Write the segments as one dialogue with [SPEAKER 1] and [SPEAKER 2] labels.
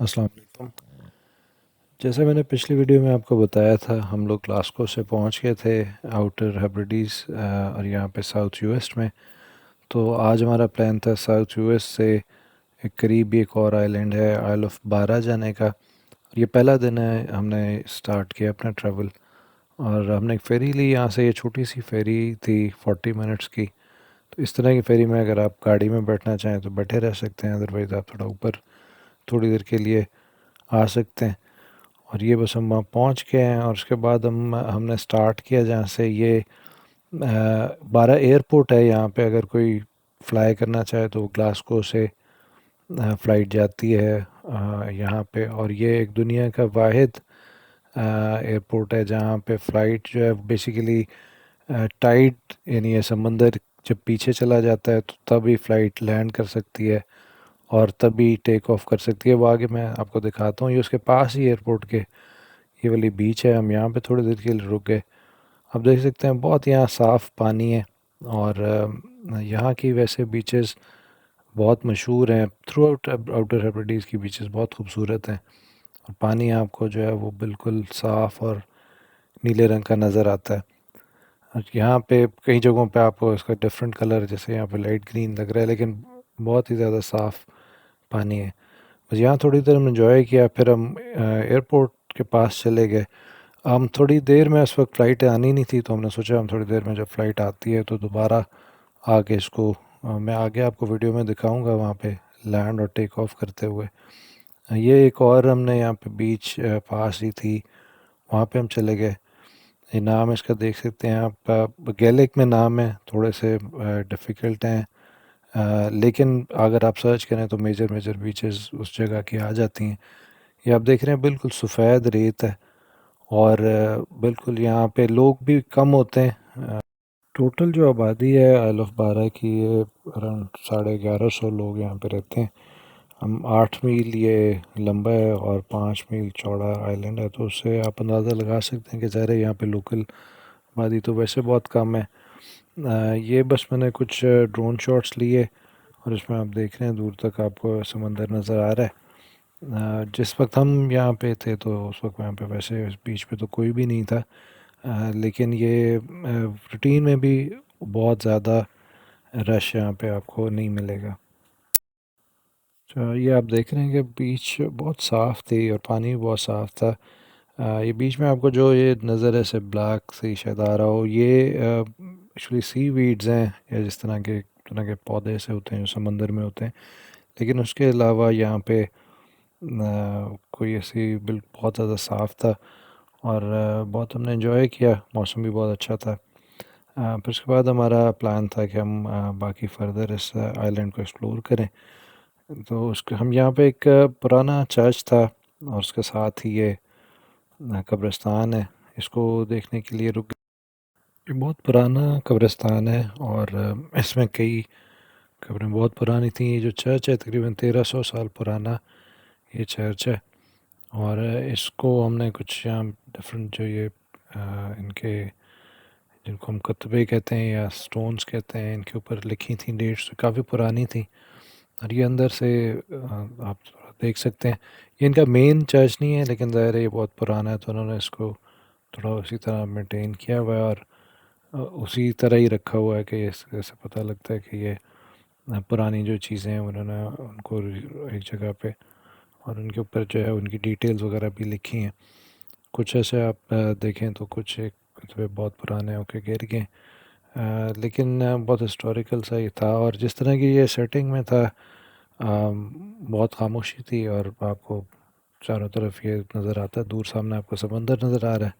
[SPEAKER 1] अस्सलाम वालेकुम। जैसे मैंने पिछली वीडियो में आपको बताया था, हम लोग ग्लासगो से पहुंच गए थे आउटर हेब्रिडीज़ और यहाँ पे साउथ यूएस में। तो आज हमारा प्लान था साउथ यूएस से एक करीब एक और आइलैंड है आइल ऑफ बारह जाने का। ये पहला दिन है, हमने स्टार्ट किया अपना ट्रैवल और हमने एक फ़ेरी ली यहाँ से। ये छोटी सी फ़ेरी थी 40 मिनट्स की। तो इस तरह की फ़ेरी में अगर आप गाड़ी में बैठना चाहें तो बैठे रह सकते हैं, अदरवाइज़ आप थोड़ा ऊपर थोड़ी देर के लिए आ सकते हैं। और ये बस हम वहाँ पहुँच गए हैं और उसके बाद हमने स्टार्ट किया जहाँ से ये 12 एयरपोर्ट है यहाँ पे। अगर कोई फ़्लाई करना चाहे तो ग्लासगो से फ़्लाइट जाती है यहाँ पे। और ये एक दुनिया का वाहिद एयरपोर्ट है जहाँ पे फ़्लाइट जो है बेसिकली टाइड, यानी ये समंदर जब पीछे चला जाता है तो तभी फ़्लाइट लैंड कर सकती है और तभी टेक ऑफ कर सकती है। वो आगे मैं आपको दिखाता हूँ, ये उसके पास ही एयरपोर्ट के ये वाली बीच है। हम यहाँ पे थोड़ी देर के लिए रुक गए। आप देख सकते हैं बहुत यहाँ साफ़ पानी है और यहाँ की वैसे बीचेस बहुत मशहूर हैं। थ्रू आउट आउटर हेब्रिडीज़ की बीचेस बहुत खूबसूरत हैं और पानी आपको जो है वो बिल्कुल साफ़ और नीले रंग का नज़र आता है। और यहाँ पे कई जगहों पे आपको इसका डिफरेंट कलर, जैसे यहाँ पे लाइट ग्रीन लग रहा है, लेकिन बहुत ही ज़्यादा साफ़ पानी है। बस यहाँ थोड़ी देर हम इंजॉय किया, फिर हम एयरपोर्ट के पास चले गए। हम थोड़ी देर में, उस वक्त फ़्लाइट आनी नहीं थी, तो हमने सोचा हम थोड़ी देर में जब फ़्लाइट आती है तो दोबारा आके इसको मैं आगे आपको वीडियो में दिखाऊंगा वहाँ पे लैंड और टेक ऑफ करते हुए। ये एक और हमने यहाँ पे बीच पास ही थी, वहाँ पे हम चले गए। ये नाम इसका देख सकते हैं आप, गैलिक में नाम है, थोड़े से डिफ़िकल्ट हैं। लेकिन अगर आप सर्च करें तो मेजर मेजर बीचेस उस जगह की आ जाती हैं। ये आप देख रहे हैं बिल्कुल सफ़ेद रेत है और बिल्कुल यहाँ पे लोग भी कम होते हैं। टोटल जो आबादी है आइल ऑफ बारह की, ये अराउंड 1150 लोग यहाँ पे रहते हैं। हम 8 मील ये लंबा है और 5 मील चौड़ा आइलैंड है, तो उससे आप अंदाज़ा लगा सकते हैं कि ज़ाहिर है यहाँ पे लोकल आबादी तो वैसे बहुत कम है। ये बस मैंने कुछ ड्रोन शॉट्स लिए और इसमें आप देख रहे हैं दूर तक आपको समंदर नज़र आ रहा है। जिस वक्त हम यहाँ पे थे तो उस वक्त यहाँ पे वैसे इस बीच पे तो कोई भी नहीं था। लेकिन ये रूटीन में भी बहुत ज़्यादा रश यहाँ पे आपको नहीं मिलेगा। तो ये आप देख रहे हैं कि बीच बहुत साफ़ थी और पानी भी बहुत साफ़ था। ये बीच में आपको जो ये नज़र है से ब्लैक से शायद आ रहा हो, ये एक्चुअली सी वीड्स हैं या जिस तरह के पौधे से होते हैं जो समंदर में होते हैं। लेकिन उसके अलावा यहाँ पे कोई ऐसी बिल बहुत ज़्यादा साफ़ था और बहुत हमने एंजॉय किया, मौसम भी बहुत अच्छा था। फिर उसके बाद हमारा प्लान था कि हम बाकी फ़र्दर इस आइलैंड को एक्सप्लोर करें। तो उसके हम यहाँ पे एक पुराना चर्च था और उसके साथ ही ये कब्रिस्तान है, इसको देखने के लिए रुक गए। ये बहुत पुराना कब्रिस्तान है और इसमें कई कब्रें बहुत पुरानी थी। ये जो चर्च है तकरीबन 1300 साल पुराना ये चर्च है और इसको हमने कुछ यहाँ डिफरेंट जो ये इनके जिनको हम कतबे कहते हैं या स्टोन्स कहते हैं, इनके ऊपर लिखी थी डेट्स, तो काफ़ी पुरानी थी। और ये अंदर से आप थोड़ा देख सकते हैं। ये इनका मेन चर्च नहीं है, लेकिन ज़ाहिर है ये बहुत पुराना है तो उन्होंने इसको थोड़ा उसी तरह मेंटेन किया हुआ है और उसी तरह ही रखा हुआ है कि इससे पता लगता है कि ये पुरानी जो चीज़ें हैं उन्होंने उनको एक जगह पे और उनके ऊपर जो है उनकी डिटेल्स वगैरह भी लिखी हैं। कुछ ऐसे आप देखें तो कुछ एक कतवे बहुत पुराने होके गिर गए। लेकिन बहुत हिस्टोरिकल सा ही था और जिस तरह की ये सेटिंग में था, बहुत खामोशी थी और आपको चारों तरफ ये नज़र आता है, दूर सामने आपको समंदर नज़र आ रहा है,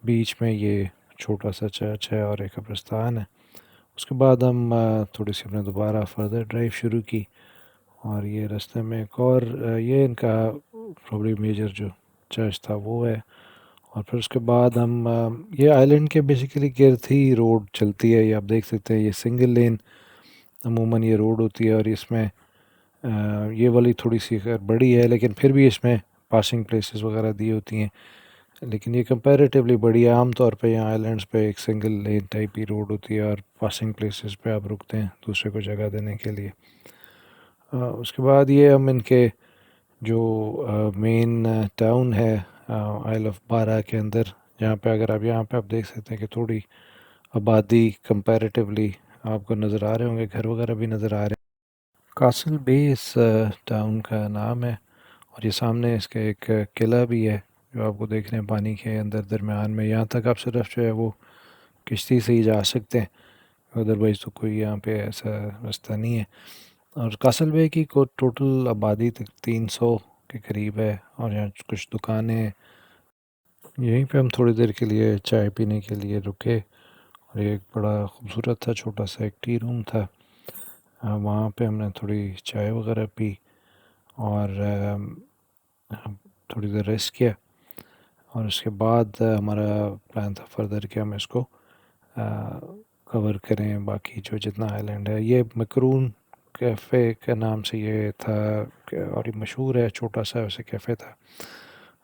[SPEAKER 1] बीच में ये छोटा सा चर्च है और एक कब्रिस्तान है। उसके बाद हम थोड़ी सी हमने दोबारा फर्दर ड्राइव शुरू की और ये रास्ते में एक और ये इनका प्रॉब्लम मेजर जो चर्च था वो है। और फिर उसके बाद हम ये आइलैंड के बेसिकली गिर्द ही रोड चलती है। ये आप देख सकते हैं, ये सिंगल लेन अमूमन ये रोड होती है और इसमें ये वाली थोड़ी सी खैर बड़ी है, लेकिन फिर भी इसमें पासिंग प्लेसेस वगैरह दी होती हैं। लेकिन ये कंपैरेटिवली बड़ी है। आम तौर पे यहाँ आइलैंड्स पे एक सिंगल लेन टाइप ही रोड होती है और पासिंग प्लेसेस पे आप रुकते हैं दूसरे को जगह देने के लिए। उसके बाद ये हम इनके जो मेन टाउन है आइल ऑफ बारा के अंदर, जहाँ पे अगर आप यहाँ पे आप देख सकते हैं कि थोड़ी आबादी कंपैरेटिवली आपको नज़र आ रहे होंगे, घर वगैरह भी नज़र आ रहे हैं। कासल बे इस टाउन का नाम है। और ये सामने इसके एक किला भी है जो आपको देख रहे हैं पानी के अंदर दरमियान में। यहाँ तक आप सिर्फ जो है वो किश्ती से ही जा सकते हैं, अदरवाइज़ तो कोई यहाँ पे ऐसा रास्ता नहीं है। और कासल बे की को टोटल आबादी तक 300 के करीब है, और यहाँ कुछ दुकानें हैं। यहीं पे हम थोड़ी देर के लिए चाय पीने के लिए रुके, और ये एक बड़ा खूबसूरत था छोटा सा एक टी रूम था। वहाँ पे हमने थोड़ी चाय वगैरह पी, और हम थोड़ी देर रेस्ट किया। और उसके बाद हमारा प्लान था फर्दर कि हम इसको कवर करें, बाकी जो जितना आइलैंड है। ये मकरून कैफ़े के नाम से ये था, और ये मशहूर है, छोटा सा वैसे कैफ़े था।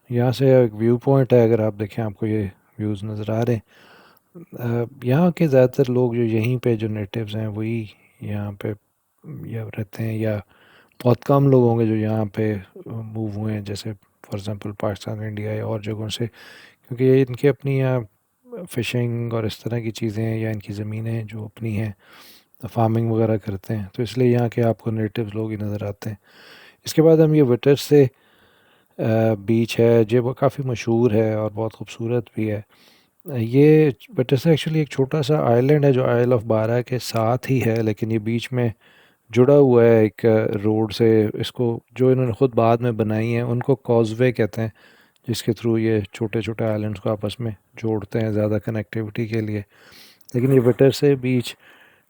[SPEAKER 1] यहाँ से एक व्यू पॉइंट है, अगर आप देखें आपको ये व्यूज़ नज़र आ रहे हैं। यहाँ के ज़्यादातर लोग जो यहीं पे जो नेटिव्स हैं वही यहाँ पे या रहते हैं, या बहुत कम लोग होंगे जो यहाँ पे मूव हुए हैं, जैसे फॉर एग्ज़ाम्पल पाकिस्तान, इंडिया या और जगहों से, क्योंकि ये इनकी अपनी यहाँ फ़िशिंग और इस तरह की चीज़ें हैं, या इनकी ज़मीनें जो अपनी हैं, फार्मिंग वगैरह करते हैं, तो इसलिए यहाँ के आपको नेटिव्स लोग ही नज़र आते हैं। इसके बाद हम ये विटर से बीच है जो वो काफ़ी मशहूर है और बहुत खूबसूरत भी है। ये विटर से एक्चुअली एक छोटा सा आइलैंड है जो आइल ऑफ बारा के साथ ही है, लेकिन ये बीच में जुड़ा हुआ है एक रोड से। इसको जो इन्होंने ख़ुद बाद में बनाई है उनको कॉजवे कहते हैं, जिसके थ्रू ये छोटे छोटे आइलैंड्स को आपस में जोड़ते हैं ज़्यादा कनेक्टिविटी के लिए। लेकिन ये विटर से बीच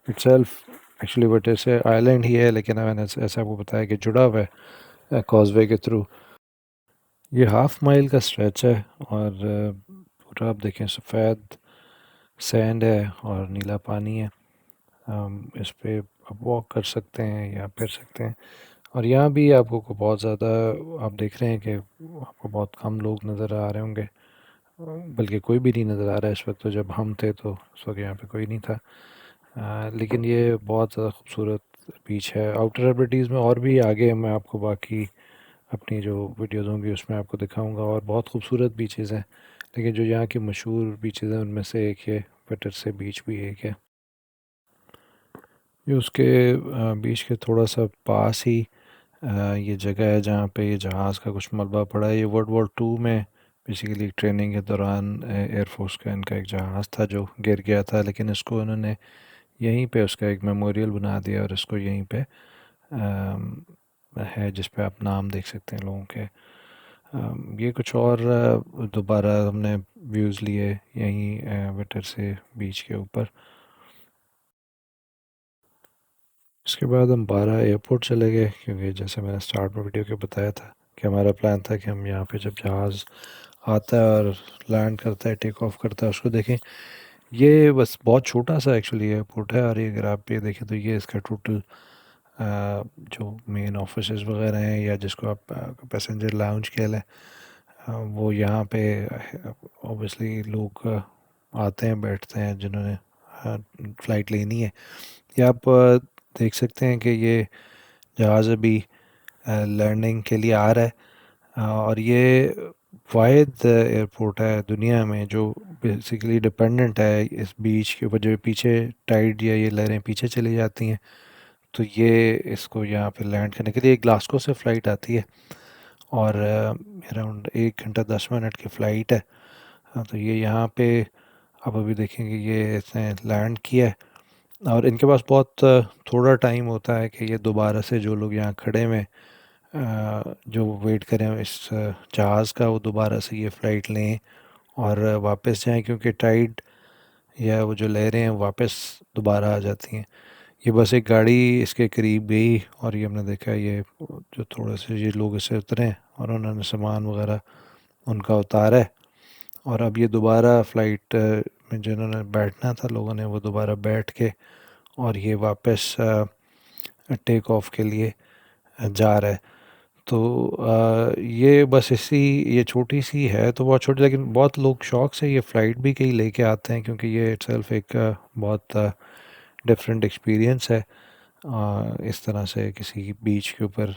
[SPEAKER 1] इटसेल्फ एक्चुअली विटर से आइलैंड ही है, लेकिन मैंने ऐसा आपको बताया कि जुड़ा हुआ है कॉजवे के थ्रू। ये हाफ माइल का स्ट्रेच है, और पूरा आप देखें सफ़ेद सैंड है और नीला पानी है। इस पे आप वॉक कर सकते हैं या फिर सकते हैं। और यहाँ भी आपको को बहुत ज़्यादा आप देख रहे हैं कि आपको बहुत कम लोग नज़र आ रहे होंगे, बल्कि कोई भी नहीं नज़र आ रहा है इस वक्त। तो जब हम थे तो उस वक्त यहाँ पे कोई नहीं था। लेकिन ये बहुत ज़्यादा खूबसूरत बीच है। आउटर हेब्रिडीज़ में और भी आगे मैं आपको बाकी अपनी जो वीडियोज़ होंगी उसमें आपको दिखाऊंगा, और बहुत खूबसूरत बीचेज़ हैं। लेकिन जो यहाँ की मशहूर बीचेज़ हैं उनमें से एक है विटर से बीच भी एक है। ये उसके बीच के थोड़ा सा पास ही ये जगह है जहाँ पे ये जहाज़ का कुछ मलबा पड़ा है। ये वर्ल्ड वॉर 2 में बेसिकली ट्रेनिंग के दौरान एयरफोर्स का इनका एक जहाज़ था जो गिर गया था, लेकिन इसको इन्होंने यहीं पे उसका एक मेमोरियल बना दिया, और इसको यहीं पे है जिस पे आप नाम देख सकते हैं लोगों के। ये कुछ और दोबारा हमने व्यूज़ लिए यहीं विटर से बीच के ऊपर। इसके बाद हम बारा एयरपोर्ट चले गए, क्योंकि जैसे मैंने स्टार्ट में वीडियो के बताया था कि हमारा प्लान था कि हम यहाँ पे जब जहाज़ आता है और लैंड करता है, टेक ऑफ करता है, उसको देखें। ये बस बहुत छोटा सा एक्चुअली एयरपोर्ट है, और ये अगर आप ये देखें तो ये इसका टोटल जो मेन ऑफिसेज वगैरह हैं, या जिसको आप पैसेंजर लाउंज कह लें, वो यहाँ पे ऑब्वियसली लोग आते हैं बैठते हैं जिन्होंने फ़्लाइट लेनी है। ये आप देख सकते हैं कि ये जहाज़ अभी लैंडिंग के लिए आ रहा है। और ये वाहिद एयरपोर्ट है दुनिया में जो बेसिकली डिपेंडेंट है इस बीच के ऊपर। जो पीछे टाइड या ये लहरें पीछे चली जाती हैं, तो ये इसको यहाँ पे लैंड करने के लिए ग्लासगो से फ़्लाइट आती है, और अराउंड 1 घंटा 10 मिनट की फ़्लाइट है। तो ये यहाँ पे आप अभी देखेंगे ये इसने लैंड किया है, और इनके पास बहुत थोड़ा टाइम होता है कि ये दोबारा से जो लोग यहाँ खड़े हुए जो वेट करें इस जहाज़ का, वो दोबारा से ये फ़्लाइट लें और वापस जाएं, क्योंकि टाइड या वो जो लहरें हैं वापस दोबारा आ जाती हैं। ये बस एक गाड़ी इसके करीब गई, और ये हमने देखा ये जो थोड़े से ये लोग इससे उतरे हैं और उन्होंने सामान वगैरह उनका उतारा है, और अब ये दोबारा फ़्लाइट में जिन्होंने बैठना था लोगों ने वो दोबारा बैठ के, और ये वापस टेक ऑफ के लिए जा रहा है। तो ये बस इसी ये छोटी सी है तो बहुत छोटी, लेकिन बहुत लोग शौक से ये फ़्लाइट भी कहीं लेके आते हैं, क्योंकि ये इटसेल्फ एक बहुत डिफरेंट एक्सपीरियंस है इस तरह से किसी बीच के ऊपर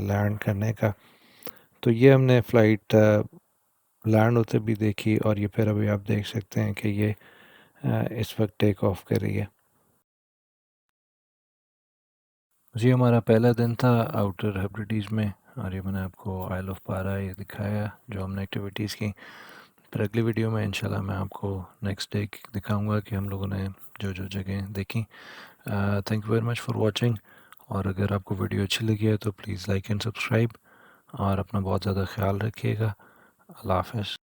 [SPEAKER 1] लैंड करने का। तो ये हमने फ़्लाइट लैंड होते भी देखी, और ये फिर अभी आप देख सकते हैं कि ये इस वक्त टेक ऑफ कर रही है। जी, हमारा पहला दिन था आउटर हेब्रिडीज़ में, और ये मैंने आपको आइल ऑफ पारा ये दिखाया जो हमने एक्टिविटीज़ की। फिर अगली वीडियो में इंशाल्लाह मैं आपको नेक्स्ट डे दिखाऊंगा कि हम लोगों ने जो जो जगह देखी। Thank you very much for watching. और अगर आपको वीडियो अच्छी लगी है तो प्लीज़ लाइक एंड सब्सक्राइब, और अपना बहुत ज़्यादा ख्याल रखिएगा। अल्लाह हाफ़िज़।